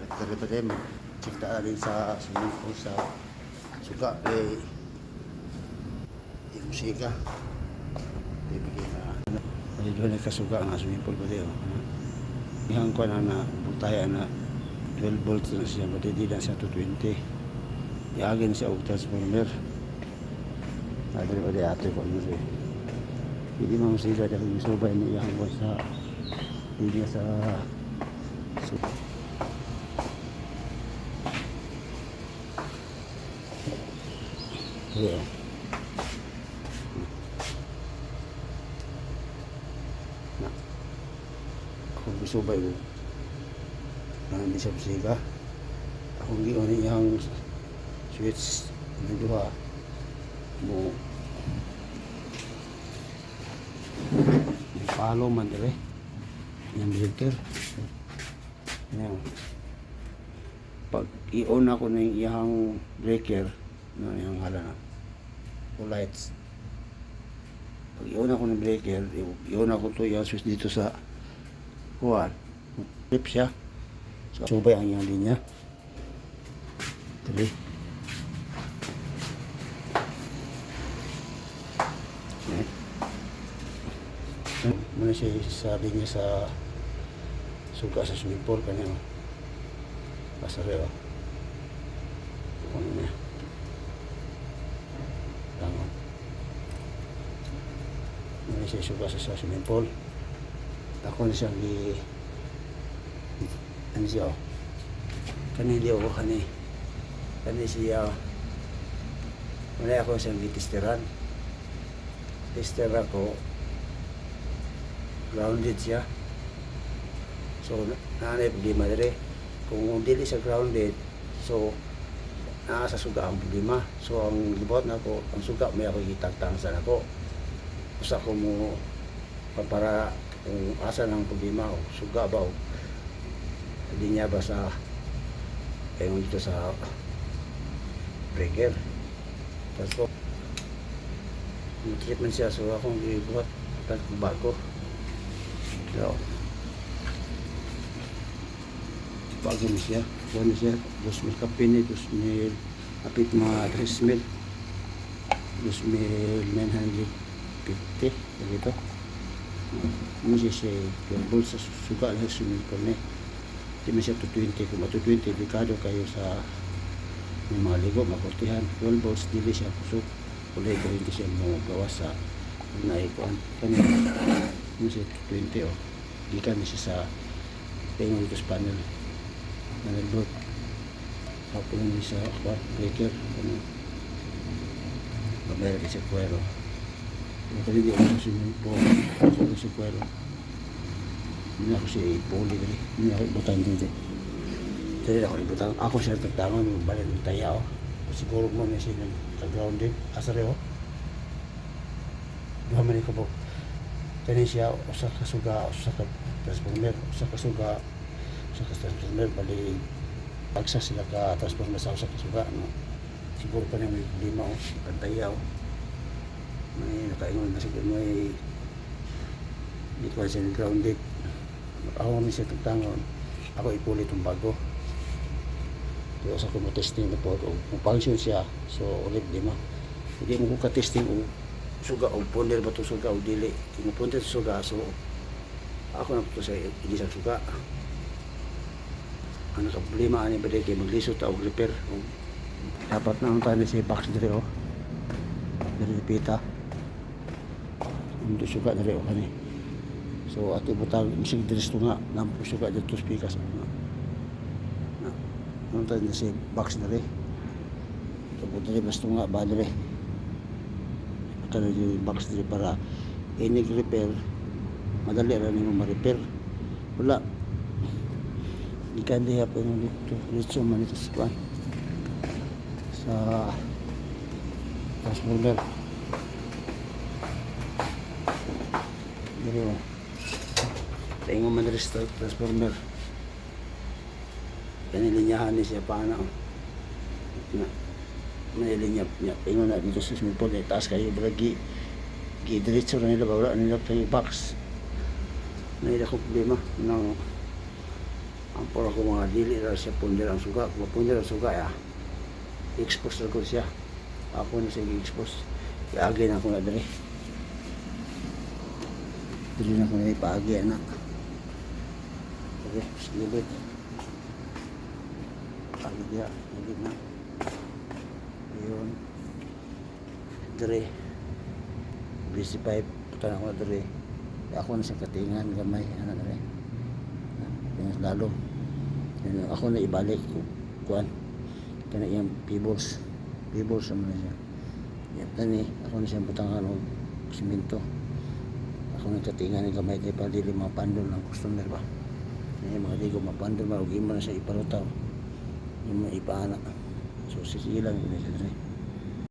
Dito din, check ta din sa swimming pool sa suka yung siga. Bibigyan na medyo nagkasuga ang swimming pool ba din. Ihang ko na butayan na 12 volts na siya, but hindi na siya 220. Iagin siya og transformer. Adre ba di ate ko ano siya. Hindi mo siya dahil subay ni ihang ko sa hindi sa yeah. Na. Kung bisubay ko hindi siya siga. Akong giyon iyang switch na duha mo follow man dire yung breaker. Yan. Pag i-on ako ng iyang breaker na yung hala na lights, pag i-on ako ng breaker, i-on ako to yung switch dito sa kuwan, flip siya, so subay ang iyang linya. Tuloy muna siya sabi niya sa suga sa swimming pool kanya pasareo kung niya tangon muna siya suga sa swimming pool. Ako na siyang ano siya kani hindi ako kani siya muna ako siyang gitisteran tester ako grounded siya. So, nanay problema dire. Kung dili sa grounded, so nasa suga ang problema. So, ang libot na ko, ang suga may ako itagtang sa nako. Usa ko mo para kung asa ng problema o suga ba o hindi niya ba sa kayo dito sa breaker. Tapos yung treatment siya, so akong gibuhat bago. So, bago na siya. Bago na siya. 2,000 kapin, 2,000 apit mga 3,000. 2,950. Dito. Ano siya 12 volts sa suga lang sa swimming pool niya. Hindi man siya 220. Kung 220, delikado kayo sa may mga ligo, makurtihan. 12 volts, dili siya kusok. Kulay ko hindi siya magawa sa naikuan. Kanina. Ano siya 20 o gikan siya sa tingin dito sa panel board tapos yun sa breaker mamaya kasi kwero hindi ako sa swimming pool sa kwero hindi ako siya ipuli hindi ako ibutan dito hindi ako ibutan ako siya tagtangan balik ng tayaw siguro mo na siya nag-grounded asareo duha man ko po kani siya usa ka suga usa ka transformer bali pagsa sila ka transformer sa usa ka suga no siguro pa may lima o pantayaw may nakaingon na siguro may di ko siya grounded ako mi siya tagtangon ako ipulit ang bago kaya sa ko mo testing na po kung function siya so ulit lima hindi mo ko ka-testing o suga o ponder ba ito suga o dili kung punta sa suga so ako na ito sa hindi sa suga ang problema ani ba kayo maglisot o repair dapat na ang tayo sa box diri o diri pita hindi suga diri o kani so ato butang isig diri ito nga nampo suga dito spikas ang tayo sa box diri so diri basta nga ba diri yung box dito para inig repair madali rin yung ma-repair wala di ka hindi hapon yung dito man dito sa transformer dito tingin man rin sa transformer kanilinyahan niya siya paano na nilinya niya ingon na dito sa swimming pool taas kayo bragi gidiretso na nila wala nila tayo box na ila ko problema ng ang puro ko mga dili ra siya punder ang suga, kung punder ang suga ya expose ra ko siya, ako na siya i-expose, iagay na ako na dali na ako na ipaagay na. Okay, silibit agay dia, agay na yun dali BC pipe, puta na ako na dali, ako na siya katingan gamay, ano dali yung lalo yun, ako na ibalik kuan kana yung pebbles naman na siya yan tani, ako na siya butangan og simento, ako na katingan ng gamay kay dili mga pandol ng customer ba yung mga di ko mapandol ba og imo na siya iparutaw yung mga ipaana so sisilan yun siya